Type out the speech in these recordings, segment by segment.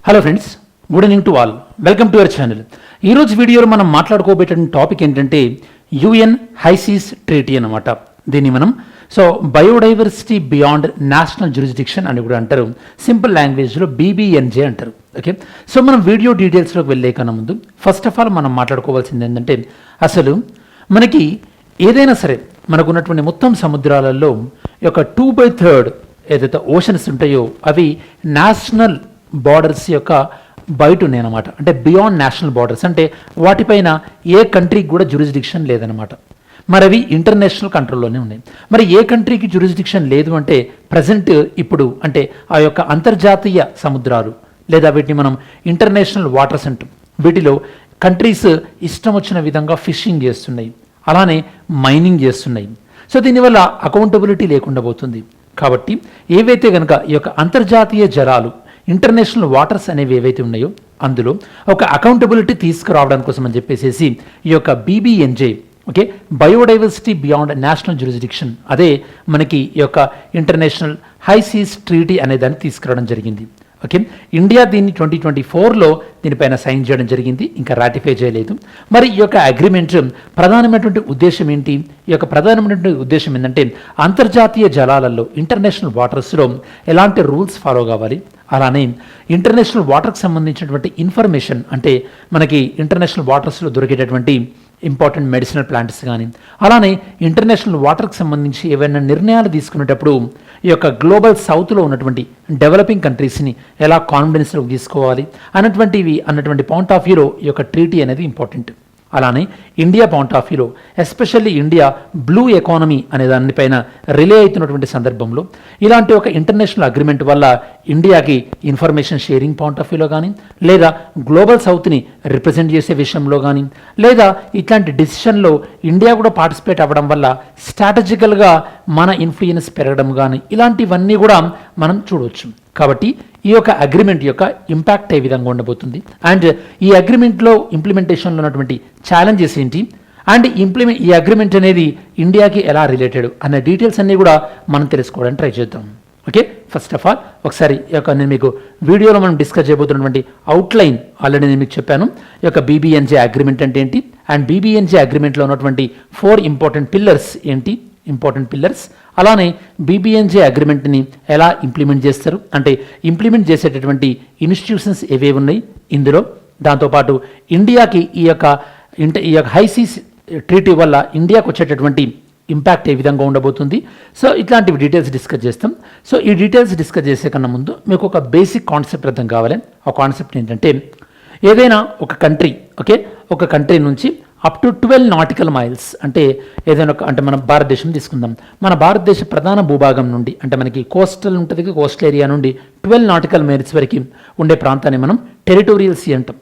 Hello friends, good evening to all. Welcome to our channel. ఈరోజు వీడియోలో మనం మాట్లాడుకోబోయే topic ఏంటంటే యుఎన్ హైసీస్ ట్రీటీ అనమాట. దీన్ని మనం బయోడైవర్సిటీ బియాండ్ నేషనల్ జ్యూరిస్డిక్షన్ అని కూడా అంటారు. సింపుల్ లాంగ్వేజ్లో బీబీఎన్జే అంటారు. ఓకే, మనం వీడియో డీటెయిల్స్లోకి వెళ్ళే కన్నా ముందు ఫస్ట్ ఆఫ్ ఆల్ మనం మాట్లాడుకోవాల్సింది ఏంటంటే, అసలు మనకి ఏదైనా సరే మనకున్నటువంటి మొత్తం సముద్రాలలో యొక్క 2/3 ఏదైతే ఓషన్స్ ఉంటాయో అవి నేషనల్ బార్డర్స్ యొక్క బయట ఉన్నాయన్నమాట. అంటే బియాండ్ నేషనల్ బార్డర్స్, అంటే వాటిపైన ఏ కంట్రీకి కూడా జ్యూరిస్డిక్షన్ లేదనమాట. మరి అవి ఇంటర్నేషనల్ కంట్రోల్లోనే ఉన్నాయి. మరి ఏ కంట్రీకి జ్యూరిస్డిక్షన్ లేదు అంటే ప్రజెంట్ ఇప్పుడు అంటే ఆ యొక్క అంతర్జాతీయ సముద్రాలు లేదా వీటిని మనం ఇంటర్నేషనల్ వాటర్స్ అంటాం. వీటిలో కంట్రీస్ ఇష్టం వచ్చిన విధంగా ఫిషింగ్ చేస్తున్నాయి, అలానే మైనింగ్ చేస్తున్నాయి. సో దీనివల్ల అకౌంటబిలిటీ లేకుండా పోతుంది. కాబట్టి ఏవైతే కనుక ఈ యొక్క అంతర్జాతీయ జలాలు ఇంటర్నేషనల్ వాటర్స్ అనేవి ఏవైతే ఉన్నాయో అందులో ఒక అకౌంటబిలిటీ తీసుకురావడానికి కోసం అని చెప్పేసి ఈ యొక్క BBNJ, okay, biodiversity beyond national jurisdiction, అదే మనకి ఈ యొక్క ఇంటర్నేషనల్ హైసీస్ ట్రీటీ అనే దాన్ని తీసుకురావడం జరిగింది. ఓకే, ఇండియా దీన్ని 2024లో దీనిపైన సైన్ చేయడం జరిగింది, ఇంకా రాటిఫై చేయలేదు. మరి ఈ యొక్క అగ్రిమెంట్ ప్రధానమైనటువంటి ఉద్దేశం ఏంటి? ఈ యొక్క ప్రధానమైనటువంటి ఉద్దేశం ఏంటంటే అంతర్జాతీయ జలాలలో ఇంటర్నేషనల్ వాటర్స్లో ఎలాంటి రూల్స్ ఫాలో కావాలి, అలానే ఇంటర్నేషనల్ వాటర్కి సంబంధించినటువంటి ఇన్ఫర్మేషన్, అంటే మనకి ఇంటర్నేషనల్ వాటర్స్లో దొరికేటటువంటి ఇంపార్టెంట్ మెడిసినల్ ప్లాంట్స్ కానీ, అలానే ఇంటర్నేషనల్ వాటర్కి సంబంధించి ఏవైనా నిర్ణయాలు తీసుకునేటప్పుడు ఈ యొక్క గ్లోబల్ సౌత్లో ఉన్నటువంటి డెవలపింగ్ కంట్రీస్ని ఎలా కాన్ఫిడెన్స్లోకి తీసుకోవాలి అన్నటువంటి పాయింట్ ఆఫ్ వ్యూలో ఈ యొక్క ట్రీటీ అనేది ఇంపార్టెంట్. అలానే ఇండియా పాయింట్ ఆఫ్ వ్యూలో ఎస్పెషల్లీ ఇండియా బ్లూ ఎకానమీ అనే దానిపైన రిలే అవుతున్నటువంటి సందర్భంలో ఇలాంటి ఒక ఇంటర్నేషనల్ అగ్రిమెంట్ వల్ల ఇండియాకి ఇన్ఫర్మేషన్ షేరింగ్ పాయింట్ ఆఫ్ వ్యూలో కానీ, లేదా గ్లోబల్ సౌత్ని రిప్రజెంట్ చేసే విషయంలో కానీ, లేదా ఇట్లాంటి డిసిషన్లో ఇండియా కూడా పార్టిసిపేట్ అవ్వడం వల్ల స్ట్రాటజికల్గా మన ఇన్ఫ్లుయెన్స్ పెరగడం కానీ, ఇలాంటివన్నీ కూడా మనం చూడవచ్చు. కాబట్టి ఈ యొక్క అగ్రిమెంట్ యొక్క ఇంపాక్ట్ ఏ విధంగా ఉండబోతుంది, అండ్ ఈ అగ్రిమెంట్లో ఇంప్లిమెంటేషన్లో ఉన్నటువంటి ఛాలెంజెస్ ఏంటి, అండ్ ఈ అగ్రిమెంట్ అనేది ఇండియాకి ఎలా రిలేటెడ్ అనే డీటెయిల్స్ అన్నీ కూడా మనం తెలుసుకోవడానికి ట్రై చేద్దాం. ఓకే, ఫస్ట్ ఆఫ్ ఆల్ ఒకసారి ఈ యొక్క నేను మీకు వీడియోలో మనం డిస్కస్ చేయబోతున్నటువంటి అవుట్లైన్ ఆల్రెడీ నేను మీకు చెప్పాను. ఈ యొక్క బీబీఎన్జే అగ్రిమెంట్ అంటే ఏంటి, అండ్ బీబీఎన్జే అగ్రిమెంట్లో ఉన్నటువంటి 4 ఇంపార్టెంట్ పిల్లర్స్ ఏంటి, అలానే బీబీఎన్జే అగ్రిమెంట్ని ఎలా ఇంప్లిమెంట్ చేస్తారు, అంటే ఇంప్లిమెంట్ చేసేటటువంటి ఇన్స్టిట్యూషన్స్ ఏవేవి ఉన్నాయి ఇందులో, దాంతోపాటు ఇండియాకి ఈ యొక్క హైసీస్ ట్రీటీ వల్ల ఇండియాకు వచ్చేటటువంటి ఇంపాక్ట్ ఏ విధంగా ఉండబోతుంది. సో ఇట్లాంటివి డీటెయిల్స్ డిస్కస్ చేస్తాం. సో ఈ డీటెయిల్స్ డిస్కస్ చేసే కన్నా ముందు మీకు ఒక బేసిక్ కాన్సెప్ట్ అర్థం కావాలి. ఆ కాన్సెప్ట్ ఏంటంటే, ఏదైనా ఒక కంట్రీ, ఓకే, ఒక కంట్రీ నుంచి అప్ టు 12 నాటికల్ మైల్స్, అంటే ఏదైనా అంటే మనం భారతదేశం తీసుకుందాం. మన భారతదేశ ప్రధాన భూభాగం నుండి, అంటే మనకి కోస్టల్ ఉంటుంది, కోస్టల్ ఏరియా నుండి 12 నాటికల్ మైల్స్ వరకు ఉండే ప్రాంతాన్ని మనం టెరిటోరియల్ సీ అంటాం.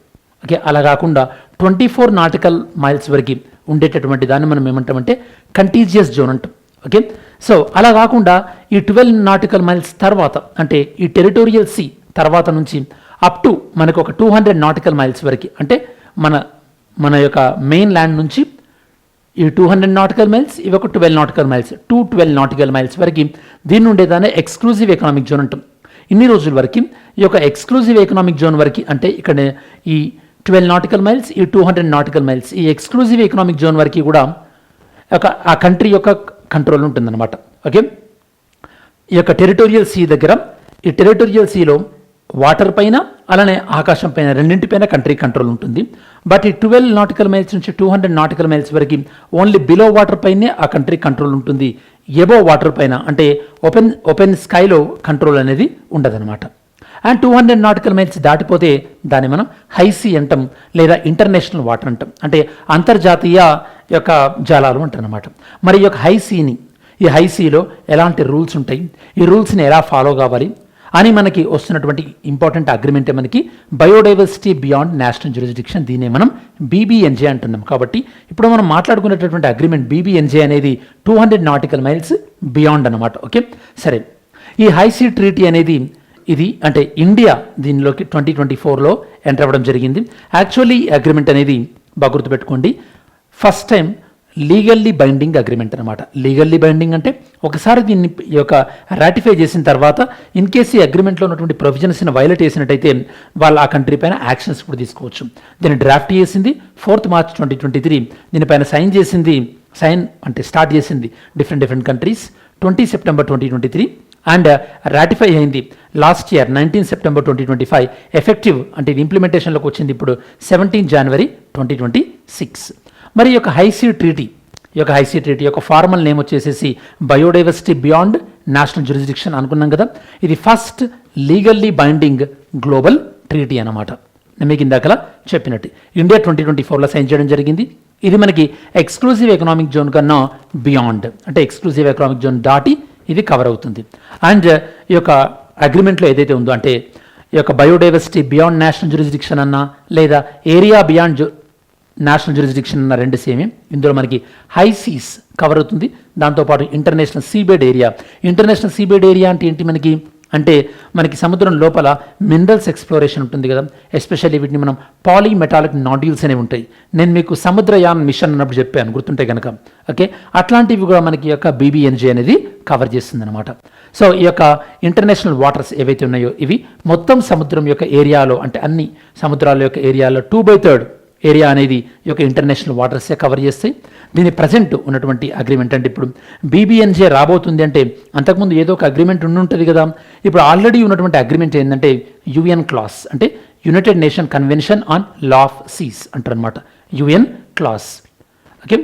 ఓకే, అలా కాకుండా 24 నాటికల్ మైల్స్ వరకు ఉండేటటువంటి దాన్ని మనం ఏమంటామంటే కంటీజియస్ జోన్ అంటాం. ఓకే, సో అలా కాకుండా ఈ 12 నాటికల్ మైల్స్ తర్వాత, అంటే ఈ టెరిటోరియల్ సీ తర్వాత నుంచి అప్ టు మనకు ఒక 200 నాటికల్ మైల్స్ వరకు, అంటే మన యొక్క మెయిన్ ల్యాండ్ నుంచి ఈ 200 నాటికల్ మైల్స్, ఇవి ఒక 12 నాటికల్ మైల్స్, 12 నాటికల్ మైల్స్ వరకు దీన్ని ఉండేదాన్ని ఎక్స్క్లూజివ్ ఎకనామిక్ జోన్ అంటాం. ఇన్ని రోజుల వరకు ఈ యొక్క ఎక్స్క్లూజివ్ ఎకనామిక్ జోన్ వరకు, అంటే ఇక్కడ ఈ 12 నాటికల్ మైల్స్, ఈ 200 నాటికల్ మైల్స్, ఈ ఎక్స్క్లూజివ్ ఎకనామిక్ జోన్ వరకు కూడా ఆ కంట్రీ యొక్క కంట్రోల్ ఉంటుందన్నమాట. ఓకే, ఈ యొక్క టెరిటోరియల్ సీ దగ్గర, ఈ టెరిటోరియల్ సీలో వాటర్ పైన అలానే ఆకాశం పైన రెండింటిపైన కంట్రీ కంట్రోల్ ఉంటుంది. బట్ ఈ 12 నాటికల్ మైల్స్ నుంచి 200 నాటికల్ మైల్స్ వరకు ఓన్లీ బిలో వాటర్ పైనే ఆ కంట్రీ కంట్రోల్ ఉంటుంది. ఎబో వాటర్ పైన, అంటే ఓపెన్ స్కైలో కంట్రోల్ అనేది ఉండదన్నమాట. అండ్ 200 నాటికల్ మైల్స్ దాటిపోతే దాన్ని మనం హైసీ అంటాం, లేదా ఇంటర్నేషనల్ వాటర్ అంటాం, అంటే అంతర్జాతీయ యొక్క జలాలు అంటాం అన్నమాట. మరి ఈ యొక్క ఈ హైసీలో ఎలాంటి రూల్స్ ఉంటాయి, ఈ రూల్స్ని ఎలా ఫాలో కావాలి అని మనకి వస్తున్నటువంటి ఇంపార్టెంట్ అగ్రిమెంటే మనకి బయోడైవర్సిటీ బియాండ్ నేషనల్ జ్యూరిస్డిక్షన్, దీనే మనం బీబీఎన్జే అంటున్నాం. కాబట్టి ఇప్పుడు మనం మాట్లాడుకునేటటువంటి అగ్రిమెంట్ బీబీఎన్జే అనేది 200 నాటికల్ మైల్స్ బియాండ్ అన్నమాట. ఓకే, సరే, ఈ హైసీ ట్రీటీ అనేది ఇది అంటే ఇండియా దీనిలోకి 2024లో ఎంటర్ అవ్వడం జరిగింది. యాక్చువల్లీ ఈ అగ్రిమెంట్ అనేది బాగా గుర్తుపెట్టుకోండి, first time legally binding agreement అనమాట. లీగల్లీ బైండింగ్ అంటే ఒకసారి దీన్ని ఈ యొక్క రాటిఫై చేసిన తర్వాత ఇన్ కేసు ఈ అగ్రిమెంట్లో ఉన్నటువంటి ప్రొవిజన్స్ని వైలేట్ చేసినట్టయితే వాళ్ళు ఆ కంట్రీ పైన యాక్షన్స్ కూడా తీసుకోవచ్చు. దీన్ని డ్రాఫ్ట్ చేసింది 4th March 2023. దీనిపైన స్టార్ట్ చేసింది different countries 20 September 2023 and ratify అయింది లాస్ట్ ఇయర్ 19 September 2025. ఎఫెక్టివ్ అంటే ఇది ఇంప్లిమెంటేషన్లోకి వచ్చింది ఇప్పుడు 17 January 2026. మరి ఈ యొక్క హైసీ ట్రీటీ యొక్క ఫార్మల్ నేమ్ వచ్చేసేసి బయోడైవర్సిటీ బియాండ్ నేషనల్ జ్యూరిస్డిక్షన్ అనుకున్నాం కదా. ఇది first legally binding global treaty అన్నమాట. నేను మీకు ఇందాకలా చెప్పినట్టు ఇండియా 2024లో సైన్ చేయడం జరిగింది. ఇది మనకి ఎక్స్క్లూజివ్ ఎకనామిక్ జోన్ కన్నా బియాండ్ అంటే ఎక్స్క్లూజివ్ ఎకనామిక్ జోన్ దాటి ఇది కవర్ అవుతుంది. అండ్ ఈ యొక్క అగ్రిమెంట్లో ఏదైతే ఉందో అంటే ఈ యొక్క బయోడైవర్సిటీ బియాండ్ నేషనల్ జ్యూరిస్డిక్షన్ అన్నా లేదా ఏరియా బియాండ్ నేషనల్ జ్యూరిస్డిక్షన్ అన్న రెండు సేమే. ఇందులో మనకి హై సీస్ కవర్ అవుతుంది, దాంతోపాటు international seabed area. International seabed area అంటే ఏంటి మనకి సముద్రం లోపల మినరల్స్ ఎక్స్ప్లోరేషన్ ఉంటుంది కదా, ఎస్పెషల్లీ వీటిని మనం పాలీమెటాలిక్ నాడ్యూల్స్ అనేవి ఉంటాయి. నేను మీకు సముద్రయాన్ మిషన్ అన్నప్పుడు చెప్పాను గుర్తుంటే కనుక. ఓకే, అట్లాంటివి కూడా మనకి యొక్క BBNJ అనేది కవర్ చేస్తుంది అనమాట. సో ఈ యొక్క ఇంటర్నేషనల్ వాటర్స్ ఏవైతే ఉన్నాయో ఇవి మొత్తం సముద్రం యొక్క ఏరియాలో అంటే అన్ని సముద్రాల యొక్క ఏరియాలో 2/3 ఏరియా అనేది ఈ యొక్క ఇంటర్నేషనల్ వాటర్సే కవర్ చేస్తాయి. దీని ప్రజెంట్ ఉన్నటువంటి అగ్రిమెంట్ అంటే ఇప్పుడు BBNJ రాబోతుంది అంటే అంతకుముందు ఏదో ఒక అగ్రిమెంట్ ఉంటుంది కదా. ఇప్పుడు ఆల్రెడీ ఉన్నటువంటి అగ్రిమెంట్ ఏంటంటే UN క్లాస్ అంటే united nation convention on law of seas అంటారు అనమాట, UN క్లాస్. ఓకే,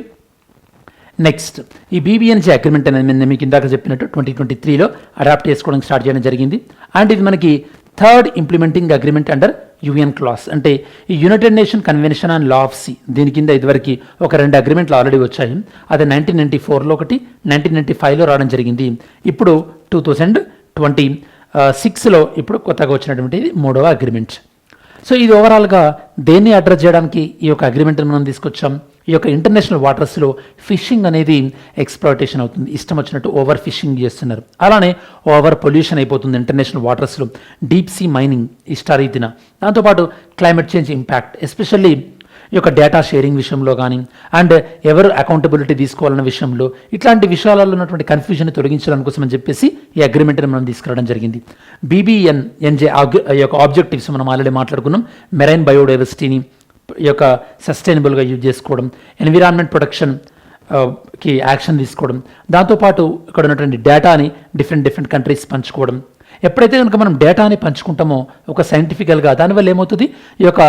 నెక్స్ట్ ఈ BBNJ అగ్రిమెంట్ అనేది నేను మీకు ఇందాక చెప్పినట్టు 2023లో అడాప్ట్ చేసుకోవడానికి స్టార్ట్ చేయడం జరిగింది. అండ్ ఇది మనకి 3rd implementing agreement under UN CLOS అంటే ఈ united nation convention on law of sea. దీని కింద ఇదివరకు ఒక 2 అగ్రిమెంట్లు ఆల్రెడీ వచ్చాయి. అది 1994లో ఒకటి, 1995లో రావడం జరిగింది. ఇప్పుడు 2026లో ఇప్పుడు కొత్తగా వచ్చినటువంటి 3వ అగ్రిమెంట్. సో ఇది ఓవరాల్గా దేన్ని అడ్రస్ చేయడానికి ఈ యొక్క అగ్రిమెంట్ని మనం తీసుకొచ్చాం. ఈ యొక్క ఇంటర్నేషనల్ వాటర్స్లో ఫిషింగ్ అనేది ఎక్స్ప్లాయిటేషన్ అవుతుంది, ఇష్టం వచ్చినట్టు ఓవర్ ఫిషింగ్ చేస్తున్నారు. అలానే ఓవర్ పొల్యూషన్ అయిపోతుంది ఇంటర్నేషనల్ వాటర్స్లో, డీప్ సీ మైనింగ్ ఇష్టారీతిన. దాంతోపాటు క్లైమేట్ చేంజ్ ఇంపాక్ట్, ఎస్పెషల్లీ ఈ యొక్క డేటా షేరింగ్ విషయంలో కానీ అండ్ ఎవరు అకౌంటబిలిటీ తీసుకోవాలన్న విషయంలో ఇట్లాంటి విషయాలలో ఉన్నటువంటి కన్ఫ్యూజన్ తొలగించడం కోసం అని చెప్పేసి ఈ అగ్రిమెంట్ని మనం తీసుకురావడం జరిగింది. BBNJ యొక్క ఆబ్జెక్టివ్స్ మనం ఆల్రెడీ మాట్లాడుకున్నాం. మెరైన్ బయోడైవర్సిటీని ఈ యొక్క సస్టైనబుల్గా యూజ్ చేసుకోవడం, ఎన్విరాన్మెంట్ ప్రొటెక్షన్ కి యాక్షన్ తీసుకోవడం, దాంతోపాటు ఇక్కడ ఉన్నటువంటి డేటాని డిఫరెంట్ కంట్రీస్ పంచుకోవడం. ఎప్పుడైతే కనుక మనం డేటాని పంచుకుంటామో ఒక సైంటిఫికల్గా దానివల్ల ఏమవుతుంది ఈ యొక్క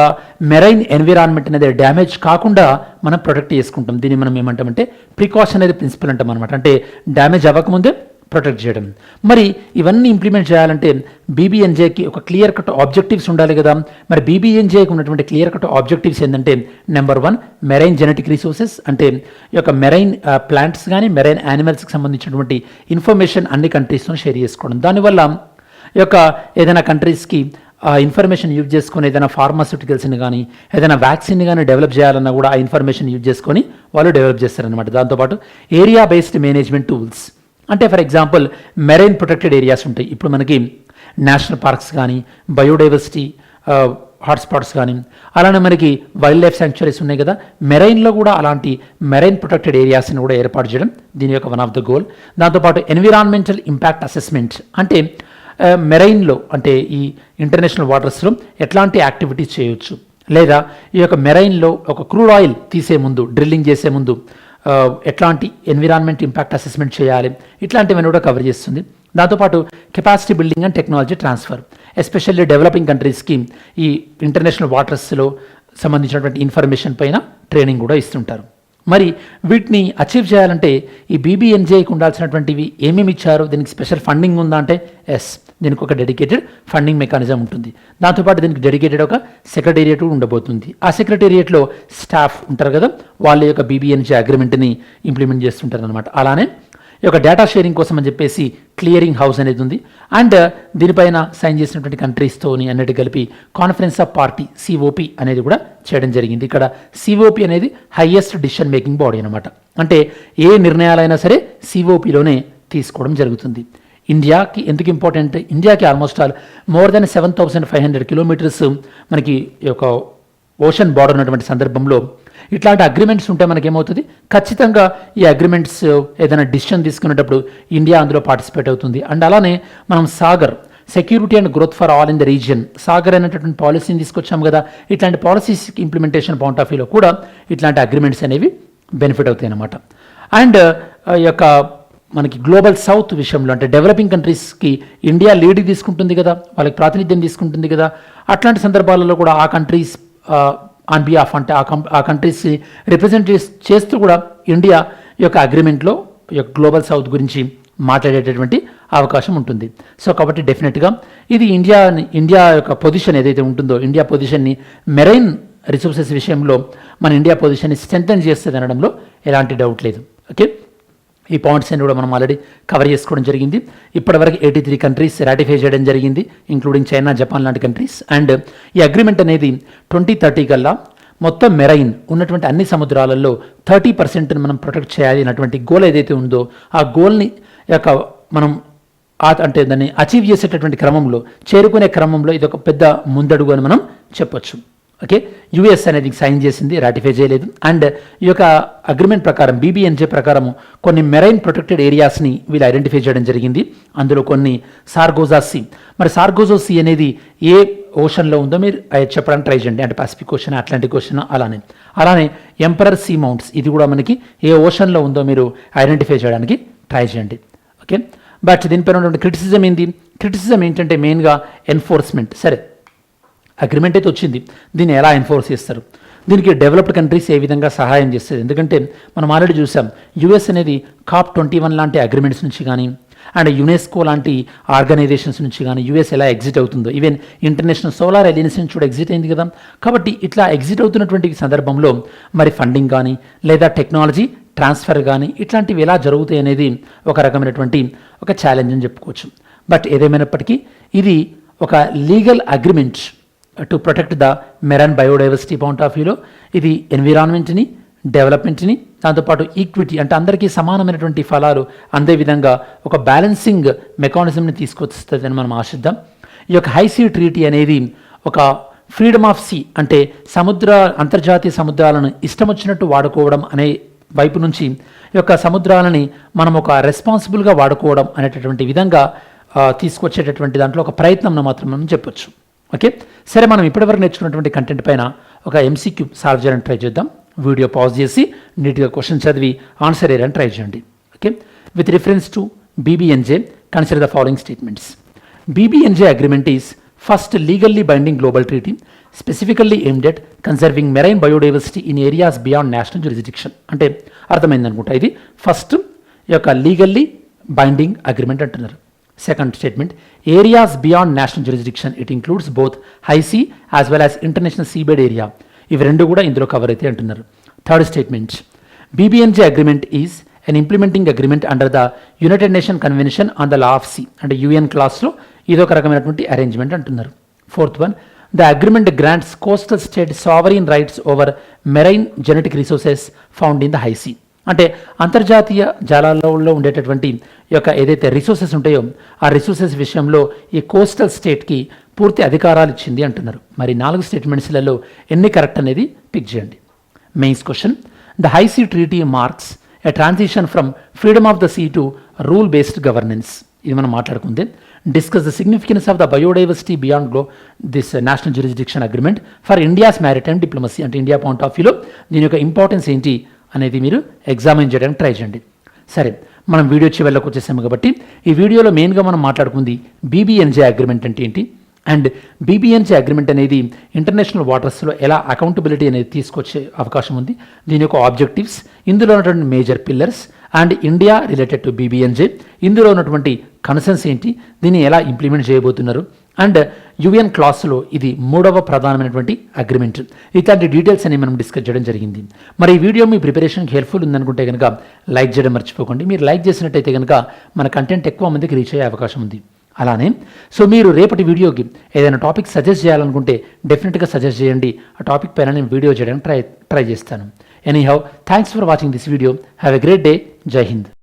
మెరైన్ ఎన్విరాన్మెంట్ అనేది డ్యామేజ్ కాకుండా మనం ప్రొటెక్ట్ చేసుకుంటాం. దీన్ని మనం ఏమంటామంటే ప్రికాషన్ అనేది ప్రిన్సిపల్ అంటాం అనమాట. అంటే డ్యామేజ్ అవ్వకముందే ప్రొటెక్ట్ చేయడం. మరి ఇవన్నీ ఇంప్లిమెంట్ చేయాలంటే BBNJకి ఒక క్లియర్ కట్ ఆబ్జెక్టివ్స్ ఉండాలి కదా. మరి BBNJకి ఉన్నటువంటి క్లియర్ కట్ ఆబ్జెక్టివ్స్ ఏంటంటే నెంబర్ 1 మెరైన్ జెనెటిక్ రిసోర్సెస్ అంటే ఈ యొక్క మెరైన్ ప్లాంట్స్ కానీ మెరైన్ యానిమల్స్కి సంబంధించినటువంటి ఇన్ఫర్మేషన్ అన్ని కంట్రీస్తో షేర్ చేసుకోవడం. దానివల్ల ఈ యొక్క ఏదైనా కంట్రీస్కి ఇన్ఫర్మేషన్ యూజ్ చేసుకొని ఏదైనా ఫార్మాస్యూటికల్స్ని కానీ ఏదైనా వ్యాక్సిన్ని కానీ డెవలప్ చేయాలన్నా కూడా ఆ ఇన్ఫర్మేషన్ యూజ్ చేసుకొని వాళ్ళు డెవలప్ చేస్తారనమాట. దాంతోపాటు ఏరియా బేస్డ్ మేనేజ్మెంట్ టూల్స్ అంటే for example marine protected areas ఉంటాయి. ఇప్పుడు మనకి నేషనల్ పార్క్స్ కానీ బయోడైవర్సిటీ హాట్స్పాట్స్ కానీ అలానే మనకి వైల్డ్ లైఫ్ శాంక్చురీస్ ఉన్నాయి కదా. మెరైన్లో కూడా అలాంటి మెరైన్ ప్రొటెక్టెడ్ ఏరియాస్ని కూడా ఏర్పాటు చేయడం దీని యొక్క వన్ ఆఫ్ ద గోల్. దాంతోపాటు ఎన్విరాన్మెంటల్ ఇంపాక్ట్ అసెస్మెంట్ అంటే మెరైన్లో అంటే ఈ ఇంటర్నేషనల్ వాటర్స్లో ఎట్లాంటి యాక్టివిటీస్ చేయొచ్చు, లేదా ఈ యొక్క మెరైన్లో ఒక క్రూడ్ ఆయిల్ తీసే ముందు డ్రిల్లింగ్ చేసే ముందు ఎట్లాంటి ఎన్విరాన్మెంట్ ఇంపాక్ట్ అసెస్మెంట్ చేయాలి, ఇట్లాంటివన్నీ కూడా కవర్ చేస్తుంది. దాంతోపాటు capacity building and technology transfer, especially developing కంట్రీస్కి ఈ ఇంటర్నేషనల్ వాటర్స్లో సంబంధించినటువంటి ఇన్ఫర్మేషన్ పైన ట్రైనింగ్ కూడా ఇస్తుంటారు. మరి వీటిని అచీవ్ చేయాలంటే ఈ BBNJకి ఉండాల్సినటువంటివి ఏమేమి ఇచ్చారు, దీనికి స్పెషల్ ఫండింగ్ ఉందా అంటే ఎస్, దీనికి ఒక డెడికేటెడ్ ఫండింగ్ మెకానిజం ఉంటుంది. దాంతోపాటు దీనికి డెడికేటెడ్ ఒక సెక్రటేరియట్ ఉండబోతుంది. ఆ సెక్రటేరియట్లో స్టాఫ్ ఉంటారు కదా, వాళ్ళ యొక్క BBNJ అగ్రిమెంట్ని ఇంప్లిమెంట్ చేస్తుంటారు అనమాట. అలానే ఈ యొక్క డేటా షేరింగ్ కోసం అని చెప్పేసి క్లియరింగ్ హౌస్ అనేది ఉంది. అండ్ దీనిపైన సైన్ చేసినటువంటి కంట్రీస్తోని అన్నిటి కలిపి కాన్ఫరెన్స్ ఆఫ్ పార్టీ COP అనేది కూడా చేయడం జరిగింది. ఇక్కడ COP అనేది హైయెస్ట్ డిసిషన్ మేకింగ్ బాడీ అనమాట. అంటే ఏ నిర్ణయాలైనా సరే COPలోనే తీసుకోవడం జరుగుతుంది. ఇండియాకి ఎందుకు ఇంపార్టెంట్, ఇండియాకి almost all more than 7,500 kilometres మనకి ఈ యొక్క ఓషన్ బార్డర్ ఉన్నటువంటి సందర్భంలో ఇట్లాంటి అగ్రిమెంట్స్ ఉంటే మనకేమవుతుంది, ఖచ్చితంగా ఈ అగ్రిమెంట్స్ ఏదైనా డిసిషన్ తీసుకునేటప్పుడు ఇండియా అందులో పార్టిసిపేట్ అవుతుంది. అండ్ అలానే మనం Sagar security and growth for all in the region, Sagar అనేటటువంటి పాలసీని తీసుకొచ్చాం కదా, ఇట్లాంటి పాలసీస్ ఇంప్లిమెంటేషన్ పాయింట్ ఆఫ్ వ్యూలో కూడా ఇట్లాంటి అగ్రిమెంట్స్ అనేవి బెనిఫిట్ అవుతాయి అన్నమాట. అండ్ ఈ యొక్క మనకి గ్లోబల్ సౌత్ విషయంలో అంటే డెవలపింగ్ కంట్రీస్కి ఇండియా లీడ్ తీసుకుంటుంది కదా, వాళ్ళకి ప్రాతినిధ్యం తీసుకుంటుంది కదా, అట్లాంటి సందర్భాలలో కూడా ఆ కంట్రీస్ ఆన్ బిహాఫ్ అంటే ఆ కంట్రీస్ రిప్రజెంట్ చేస్తూ కూడా ఇండియా యొక్క అగ్రిమెంట్లో ఈ యొక్క గ్లోబల్ సౌత్ గురించి మాట్లాడేటటువంటి అవకాశం ఉంటుంది. సో కాబట్టి డెఫినెట్గా ఇది ఇండియా యొక్క పొజిషన్ ఏదైతే ఉంటుందో, ఇండియా పొజిషన్ని మెరైన్ రిసోర్సెస్ విషయంలో మన ఇండియా పొజిషన్ని స్ట్రెంథెన్ చేస్తుంది అనడంలో ఎలాంటి డౌట్ లేదు. ఓకే, ఈ పాయింట్స్ అన్ని కూడా మనం ఆల్రెడీ కవర్ చేసుకోవడం జరిగింది. ఇప్పటివరకు 83 కంట్రీస్ రాటిఫై చేయడం జరిగింది, ఇంక్లూడింగ్ చైనా, జపాన్ లాంటి కంట్రీస్. అండ్ ఈ అగ్రిమెంట్ అనేది 2030 కల్లా మొత్తం మెరైన్ ఉన్నటువంటి అన్ని సముద్రాలలో 30% మనం ప్రొటెక్ట్ చేయాలి అన్నటువంటి గోల్ ఏదైతే ఉందో ఆ గోల్ని యొక్క మనం అంటే దాన్ని అచీవ్ చేసేటటువంటి క్రమంలో, చేరుకునే క్రమంలో ఇది ఒక పెద్ద ముందడుగు అని మనం చెప్పొచ్చు. ఓకే, యుఎస్ అనేది సైన్ చేసింది, రాటిఫై చేయలేదు. అండ్ ఈ యొక్క అగ్రిమెంట్ ప్రకారం BBNJ ప్రకారం కొన్ని మెరైన్ ప్రొటెక్టెడ్ ఏరియాస్ని వీళ్ళు ఐడెంటిఫై చేయడం జరిగింది. అందులో కొన్ని సార్గోజా సీ. మరి సార్గోజా సీ అనేది ఏ ఓషన్లో ఉందో మీరు చెప్పడానికి ట్రై చేయండి, అంటే పసిఫిక్ ఓషన్, అట్లాంటిక్ ఓషన్, అలానే ఎంపరర్ సీ మౌంట్స్, ఇది కూడా మనకి ఏ ఓషన్లో ఉందో మీరు ఐడెంటిఫై చేయడానికి ట్రై చేయండి. ఓకే, బట్ దీనిపైన ఉన్నటువంటి క్రిటిసిజం ఏంటంటే మెయిన్గా ఎన్ఫోర్స్మెంట్. సరే, అగ్రిమెంట్ అయితే వచ్చింది, దీన్ని ఎలా ఎన్ఫోర్స్ చేస్తారు, దీనికి డెవలప్డ్ కంట్రీస్ ఏ విధంగా సహాయం చేస్తుంది? ఎందుకంటే మనం ఆల్రెడీ చూసాం, యుఎస్ అనేది COP21 లాంటి అగ్రిమెంట్స్ నుంచి కానీ అండ్ యునెస్కో లాంటి ఆర్గనైజేషన్స్ నుంచి కానీ యుఎస్ ఎలా ఎగ్జిట్ అవుతుందో, ఈవెన్ ఇంటర్నేషనల్ సోలార్ అలయన్స్ నుంచి కూడా ఎగ్జిట్ అయింది కదా. కాబట్టి ఇట్లా ఎగ్జిట్ అవుతున్నటువంటి సందర్భంలో మరి ఫండింగ్ కానీ లేదా టెక్నాలజీ ట్రాన్స్ఫర్ కానీ ఇట్లాంటివి ఎలా జరుగుతాయి అనేది ఒక రకమైనటువంటి ఒక ఛాలెంజ్ అని చెప్పుకోవచ్చు. బట్ ఏదేమైనప్పటికీ ఇది ఒక legal agreement to protect the marine biodiversity point of వ్యూలో ఇది ఎన్విరాన్మెంట్ని, డెవలప్మెంట్ని, దాంతోపాటు ఈక్విటీ అంటే అందరికీ సమానమైనటువంటి ఫలాలు అందే విధంగా ఒక బ్యాలెన్సింగ్ మెకానిజంని తీసుకొస్తుందని మనం ఆశిద్దాం. ఈ యొక్క హై సీ ట్రీటీ అనేది ఒక ఫ్రీడమ్ ఆఫ్ సీ అంటే అంతర్జాతీయ సముద్రాలను ఇష్టం వచ్చినట్టు వాడుకోవడం అనే వైపు నుంచి ఈ యొక్క సముద్రాలని మనం ఒక రెస్పాన్సిబుల్గా వాడుకోవడం అనేటటువంటి విధంగా తీసుకొచ్చేటటువంటి దాంట్లో ఒక ప్రయత్నం మాత్రం మనం చెప్పొచ్చు. ఓకే, సరే, మనం ఇప్పటివరకు నేర్చుకున్నటువంటి కంటెంట్ పైన ఒక MCQ సాల్వ్ చేయడానికి ట్రై చేద్దాం. వీడియో పాజ్ చేసి నీట్గా క్వశ్చన్ చదివి ఆన్సర్ చేయడానికి ట్రై చేయండి. Okay, with reference to BBNJ consider the following statements. BBNJ agreement is first legally binding global treaty specifically aimed at conserving marine biodiversity in areas beyond national jurisdiction. అంటే అర్థమైంది అనుకుంటా, ఇది first యొక్క legally binding agreement అంటున్నారు. Second statement, areas beyond national jurisdiction it includes both high sea as well as international seabed area. ఇవి రెండు కూడా ఇందులో కవర్ అయితే అంటున్నారు. Third statement, BBNJ agreement is an implementing agreement under the United Nations Convention on the Law of Sea అంటే UN క్లాస్లో ఇదొక రకమైనటువంటి అరేంజ్మెంట్ అంటున్నారు. Fourth one, the agreement grants coastal state sovereign rights over marine genetic resources found in the high sea. అంటే అంతర్జాతీయ జలాలలో ఉండేటటువంటి యొక్క ఏదైతే రిసోర్సెస్ ఉంటాయో ఆ రిసోర్సెస్ విషయంలో ఈ కోస్టల్ స్టేట్కి పూర్తి అధికారాలు ఇచ్చింది అంటున్నారు. మరి 4 స్టేట్మెంట్స్లలో ఎన్ని కరెక్ట్ అనేది పిక్ చేయండి. Mains question, the high sea treaty marks a transition from freedom of the sea to rule based governance. ఇది మనం మాట్లాడుకుంటే discuss the significance of the biodiversity beyond this national jurisdiction agreement for India's maritime diplomacy. అంటే India point of వ్యూలో దీని యొక్క importance ఏంటి అనేది మీరు ఎగ్జామిన్ చేయడానికి ట్రై చేయండి. సరే, మనం వీడియో చివరికి వచ్చేసాము కాబట్టి ఈ వీడియోలో మెయిన్గా మనం మాట్లాడుకుంది BBNJ అగ్రిమెంట్ అంటే ఏంటి, అండ్ BBNJ అగ్రిమెంట్ అనేది ఇంటర్నేషనల్ వాటర్స్లో ఎలా అకౌంటబిలిటీ అనేది తీసుకొచ్చే అవకాశం ఉంది, దీని యొక్క ఆబ్జెక్టివ్స్, ఇందులో ఉన్నటువంటి major pillars and India related to BBNJ, ఇందులో ఉన్నటువంటి కన్సర్న్స్ ఏంటి, దీన్ని ఎలా ఇంప్లిమెంట్ చేయబోతున్నారు, అండ్ UN క్లాస్లో ఇది 3వ ప్రధానమైనటువంటి అగ్రిమెంట్. ఇట్లాంటి డీటెయిల్స్ అని మనం డిస్కస్ చేయడం జరిగింది. మరి ఈ వీడియో మీ ప్రిపరేషన్కి హెల్ప్ఫుల్ ఉందనుకుంటే కనుక లైక్ చేయడం మర్చిపోకండి. మీరు లైక్ చేసినట్టయితే కనుక మన కంటెంట్ ఎక్కువ మందికి రీచ్ అయ్యే అవకాశం ఉంది. అలానే సో మీరు రేపటి వీడియోకి ఏదైనా టాపిక్ సజెస్ట్ చేయాలనుకుంటే డెఫినెట్గా సజెస్ట్ చేయండి. ఆ టాపిక్ పైన నేను వీడియో చేయడానికి ట్రై చేస్తాను. Anyhow, thanks for watching this video. Have a great day. జై హింద్.